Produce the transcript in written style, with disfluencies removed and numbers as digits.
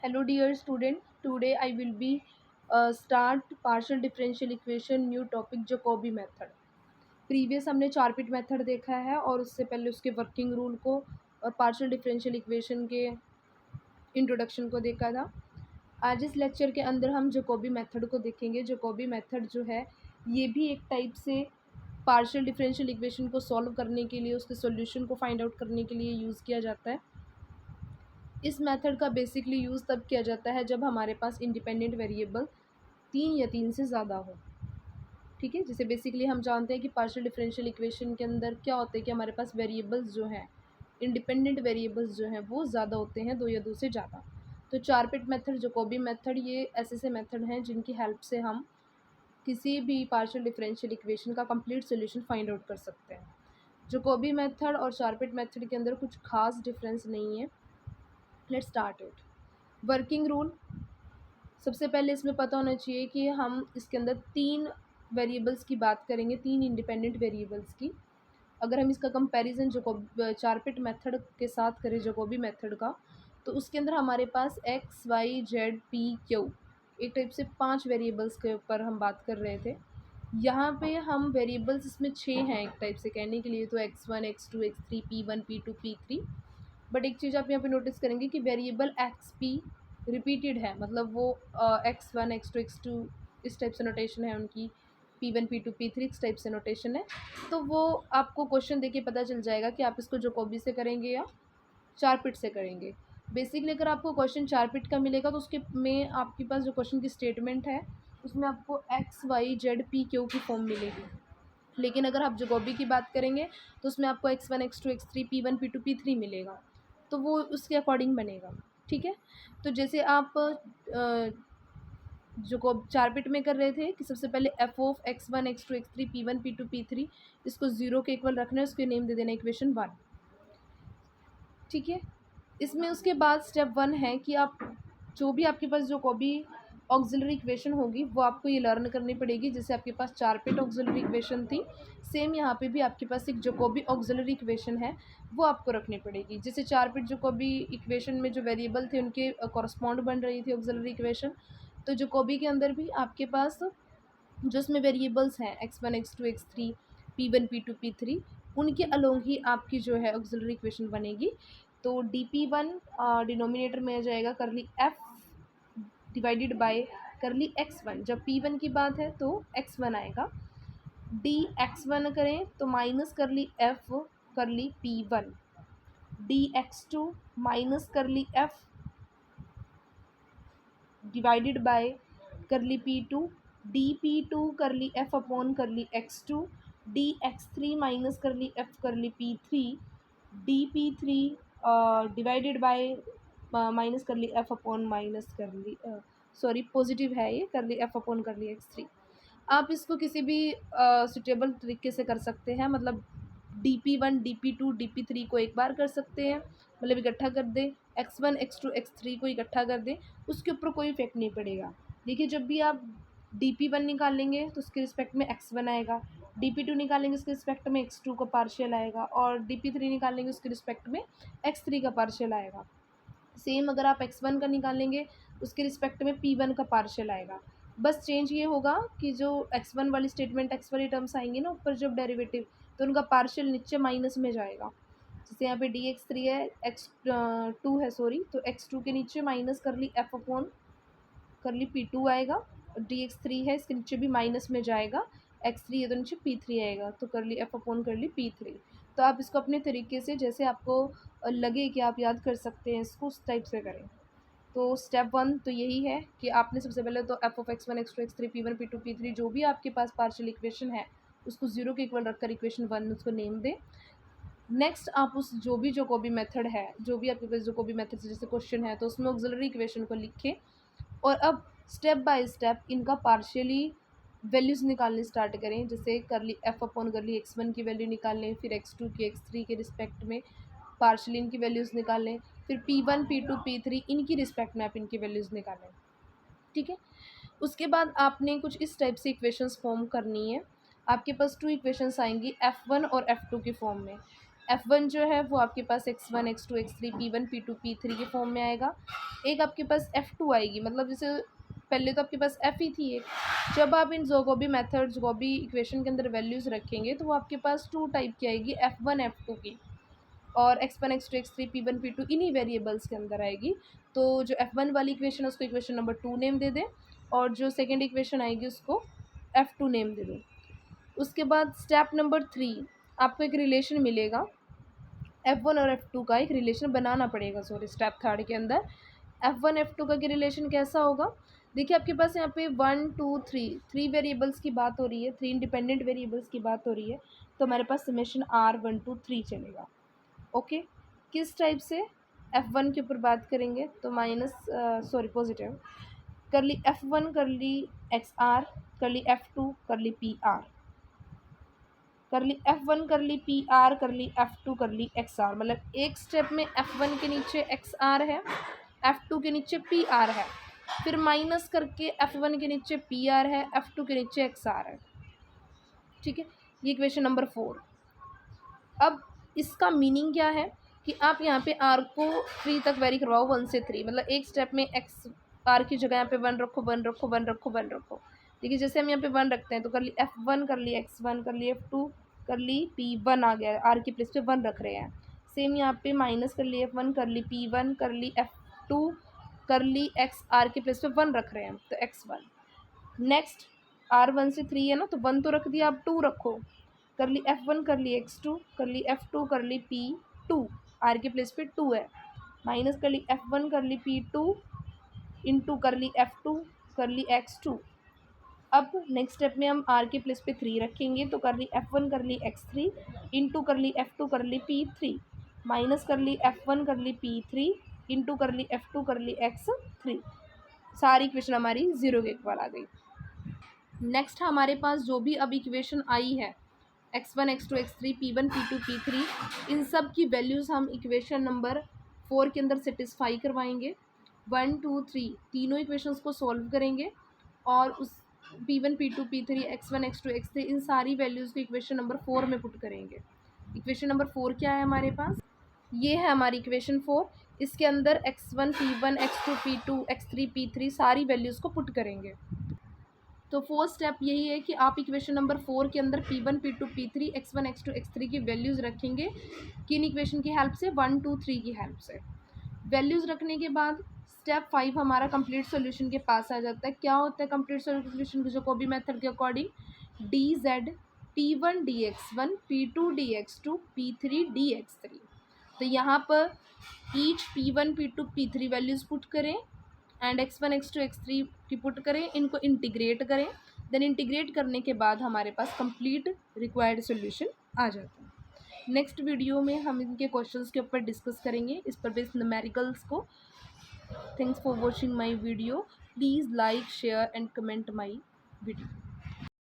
Hello dear student, today I will be start partial differential equation new topic Jacobi method. Previous हमने Charpit method देखा है और उससे पहले उसके वर्किंग रूल को और पार्शियल डिफरेंशियल इक्वेशन के इंट्रोडक्शन को देखा था। आज इस लेक्चर के अंदर हम जकोबी मेथड को देखेंगे। जकोबी मेथड जो है ये भी एक टाइप से पार्शियल डिफरेंशियल इक्वेशन को सॉल्व करने के लिए, उसके सॉल्यूशन को फाइंड आउट करने के लिए यूज़ किया जाता है। इस मेथड का बेसिकली यूज़ तब किया जाता है जब हमारे पास इंडिपेंडेंट वेरिएबल 3 या 3 से ज़्यादा हो। ठीक है, जैसे बेसिकली हम जानते हैं कि पार्शियल डिफरेंशियल इक्वेशन के अंदर क्या होता है कि हमारे पास वेरिएबल्स जो हैं, इंडिपेंडेंट वेरिएबल्स जो हैं वो ज़्यादा होते हैं, 2 या 2 से ज़्यादा। तो चारपिट मेथड, जकोबी मेथड, ये ऐसे मेथड हैं जिनकी हेल्प से हम किसी भी पार्शियल डिफरेंशियल इक्वेशन का कंप्लीट सोल्यूशन फाइंड आउट कर सकते हैं। जकोबी मेथड और चारपिट मेथड के अंदर कुछ खास डिफरेंस नहीं है। Let's start it. Working rule, सबसे पहले इसमें पता होना चाहिए कि हम इसके अंदर 3 वेरिएबल्स की बात करेंगे, 3 इंडिपेंडेंट वेरिएबल्स की। अगर हम इसका कंपैरिजन चारपिट मेथड के साथ करें, जकोबी मेथड का, तो उसके अंदर हमारे पास x y z p q, एक टाइप से 5 वेरिएबल्स के ऊपर हम बात कर रहे थे। यहाँ पे हम वेरिएबल्स इसमें 6 हैं एक टाइप से कहने के लिए, तो x1 x2 x3 p1 p2 p3। But एक चीज़ आप यहाँ पे नोटिस करेंगे कि वेरिएबल एक्स पी रिपीटेड है, मतलब वो x1 x2 x2 इस टाइप से नोटेशन है उनकी, p1 p2 p3 इस टाइप से नोटेशन है। तो वो आपको क्वेश्चन देके पता चल जाएगा कि आप इसको जकोबी से करेंगे या चारपिट से करेंगे। बेसिकली अगर आपको क्वेश्चन चारपिट का मिलेगा तो उसके में आपके पास जो क्वेश्चन की स्टेटमेंट है उसमें आपको x y z p q की फॉर्म मिलेगी। लेकिन अगर आप जकोबी की बात करेंगे तो उसमें आपको x1 x2 x3 p1 p2 p3 मिलेगा, तो वो उसके अकॉर्डिंग बनेगा। ठीक है, तो जैसे आप जो को चारपिट में कर रहे थे कि सबसे पहले F of x1 x2 x3 p1 p2 p3 इसको 0 के इक्वल रखना है, उसके नेम दे देना इक्वेशन 1। ठीक है, इसमें उसके बाद स्टेप 1 है कि आप जो भी आपके पास जो कोई ऑक्सिलरी इक्वेशन होगी वो आपको ये लर्न करनी पड़ेगी। जैसे आपके पास चारपिट ऑक्सिलरी इक्वेशन थी, सेम यहाँ पे भी आपके पास एक जकोबी ऑक्सिलरी इक्वेशन है, वो आपको रखनी पड़ेगी। जैसे चारपिट जकोबी इक्वेशन में जो वेरिएबल थे उनके कॉरस्पॉन्ड बन रही थी ऑक्सिलरी इक्वेशन, तो जकोबी के अंदर भी आपके पास जो इसमें वेरिएबल्स हैं x1 x2 x3 p1 p2 p3, उनके अलोंग ही आपकी जो है ऑक्सिलरी इक्वेशन बनेगी। तो dp1 डिनोमिनेटर में आ जाएगा करली f डिवाइडेड बाय करली x1। जब p1 की बात है तो x1 आएगा, dx1 करें तो माइनस करली f करली p1, dx2 माइनस करली f डिवाइडेड बाय करली p2, dp2 करली f अपॉन करली x2, dx3 माइनस करली f करली p3, dp3 divided by minus करली f अपॉन माइनस करली सॉरी पॉजिटिव है ये, करली f अपॉन करली x3। आप इसको किसी भी सुटेबल तरीके से कर सकते हैं, मतलब dp1 dp2 dp3 को एक बार कर सकते हैं, मतलब इकट्ठा कर दें, x1 x2 x3 को इकट्ठा कर दें, उसके ऊपर कोई इफेक्ट नहीं पड़ेगा। देखिए जब भी आप dp1 निकालेंगे तो उसके रिस्पेक्ट में x1 आएगा, dp2 निकालेंगे उसके रिस्पेक्ट में x2 का पार्शियल आएगा, और dp3 निकालेंगे उसके रिस्पेक्ट में x3 का पार्शियल आएगा। सेम अगर आप x1 का निकालेंगे उसके रिस्पेक्ट में p1 का पार्शियल आएगा। बस चेंज ये होगा कि जो x1 वाली स्टेटमेंट, x वाली टर्म्स आएंगी ना ऊपर जब डेरिवेटिव, तो उनका पार्शियल नीचे माइनस में जाएगा। जैसे यहाँ पे dx3 है, x2 है सॉरी, तो x2 के नीचे माइनस कर ली f अपॉन कर ली p2 आएगा, और dx3 है इसके नीचे भी माइनस में जाएगा, x3 है तो नीचे p3 आएगा, तो कर ली f अपॉन कर ली p3। तो आप इसको अपने तरीके से जैसे आपको लगे कि आप याद कर सकते हैं इसको, उस टाइप से करें। तो स्टेप 1 तो यही है कि आपने सबसे पहले तो f of x1 x2 x3 p1 p2 p3 जो भी आपके पास पार्शियल इक्वेशन है उसको 0 के इक्वल रखकर इक्वेशन 1 उसको नेम दें। नेक्स्ट आप उस जो भी जकोबी मेथड है, जो भी आपके पास जकोबी मेथड से जैसे क्वेश्चन है, तो उसमें ऑक्सिलरी इक्वेशन को लिखें और अब स्टेप बाय स्टेप इनका पार्शियली वैल्यूज़ निकालने स्टार्ट करें। जैसे कर ली f अपॉन कर ली x1 की वैल्यू निकाल लें, फिर x2 की x3 के रिस्पेक्ट में पार्शियली इनकी वैल्यूज़ निकाल लें, फिर p1 p2 p3 इनकी रिस्पेक्ट में आप इनकी वैल्यूज़ निकालें। ठीक है, उसके बाद आपने कुछ इस टाइप से इक्वेशंस फॉर्म करनी है। आपके पास 2 इक्वेशंस आएंगी f1 और f2 की फॉर्म में। F1 जो है वो आपके पास x1 x2 x3 p1 p2 p3 के फॉर्म में आएगा। एक आपके पास F2 आएगी, मतलब जैसे पहले तो आपके पास F ही थी एक। जब आप इन जैकोबी मेथड जैकोबी इक्वेशन के अंदर वैल्यूज़ रखेंगे तो वो आपके पास टू टाइप की आएगी, F1 F2 की, और x1 x2 x3 p1 p2 इन्हीं वेरिएबल्स के अंदर आएगी। तो जो F1 वाली इक्वेशन है उसको इक्वेशन नंबर 2 नेम दे दें, और जो सेकेंड इक्वेशन आएगी उसको F2 नेम दे दें। उसके बाद स्टेप नंबर 3, आपको एक रिलेशन मिलेगा, F1 और F2 का एक रिलेशन बनाना पड़ेगा। सॉरी, स्टेप 3 के अंदर F1 F2 का रिलेशन कैसा होगा? देखिए आपके पास यहाँ पे 1 2 3 3 वेरिएबल्स की बात हो रही है, 3 इंडिपेंडेंट वेरिएबल्स की बात हो रही है, तो हमारे पास समेशन R 1 2 3 चलेगा। ओके, किस टाइप से? F1 के ऊपर बात करेंगे तो पॉजिटिव करली F1 करली XR करली F2 करली PR, करली F1 करली PR करली F2 करली XR। मतलब एक स्टेप में F1 के नीचे XR है, F2 के नीचे PR है, फिर माइनस करके F1 के नीचे PR है, F2 के नीचे XR है। ठीक है, ये इक्वेशन नंबर 4। अब इसका मीनिंग क्या है कि आप यहाँ पे R को 3 तक वेरी करवाओ, 1 से 3, मतलब एक स्टेप में एक्स R की जगह यहाँ पे 1 रखो 1 रखो 1 रखो 1 रखो। देखिए जैसे हम यहाँ पे 1 रखते हैं तो कर ली F1 कर ली X1 कर ली F2 कर ली P1 आ गया, R की प्लेस पे 1 रख रहे हैं। सेम यहाँ पे माइनस कर ली F1 कर ली P1 कर ली F2 कर ली X, R की प्लेस पे 1 रख रहे हैं तो X1। नेक्स्ट R 1 से 3 है ना, तो 1 तो रख दिया, आप 2 रखो, कर ली F1 कर ली X2 कर ली F2 कर ली P2, R के प्लेस पे 2 है, माइनस कर ली F1 कर ली P2 इंटू कर ली F2 कर ली X2। अब नेक्स्ट स्टेप में हम R के प्लेस पे 3 रखेंगे तो कर ली F1 कर ली X3 इंटू कर ली F2 कर ली P3, माइनस कर ली F1 कर ली P3 इंटू कर ली F2 कर ली X3। सारी इक्वेशन हमारी 0 के इक्वल आ गई। नेक्स्ट हमारे पास जो भी अब इक्वेशन आई है x1 x2 x3 p1 p2 p3, इन सब की वैल्यूज़ हम इक्वेशन नंबर 4 के अंदर सेटिस्फाई करवाएंगे। 1 2 3 तीनों इक्वेशंस को सॉल्व करेंगे और उस p1 p2 p3 x1 x2 x3 इन सारी वैल्यूज़ को इक्वेशन नंबर 4 में पुट करेंगे। इक्वेशन नंबर 4 क्या है हमारे पास? ये है हमारी इक्वेशन 4। इसके अंदर x1 p1 x2 p2 x3 p3 सारी वैल्यूज़ को पुट करेंगे। तो फोर्थ स्टेप यही है कि आप इक्वेशन नंबर 4 के अंदर P1 P2 P3 x1 x2 x3 की वैल्यूज़ रखेंगे। किन इक्वेशन की हेल्प से? 1 2 3 की हेल्प से। वैल्यूज़ रखने के बाद स्टेप 5 हमारा कंप्लीट सॉल्यूशन के पास आ जाता है। क्या होता है कंप्लीट सॉल्यूशन जैकोबी मेथड के according? dz P1 dx1 P2 dx2 P3 dx3। तो यहाँ पर each P1 P2 P3 values put करें एंड x1 x2 x3 की पुट करें, इनको इंटीग्रेट करें, देन इंटीग्रेट करने के बाद हमारे पास कंप्लीट रिक्वायर्ड सॉल्यूशन आ जाता है। नेक्स्ट वीडियो में हम इनके क्वेश्चंस के ऊपर डिस्कस करेंगे, इस पर बेस्ड न्यूमेरिकल्स को। Thanks for watching my video, please like share and comment my video.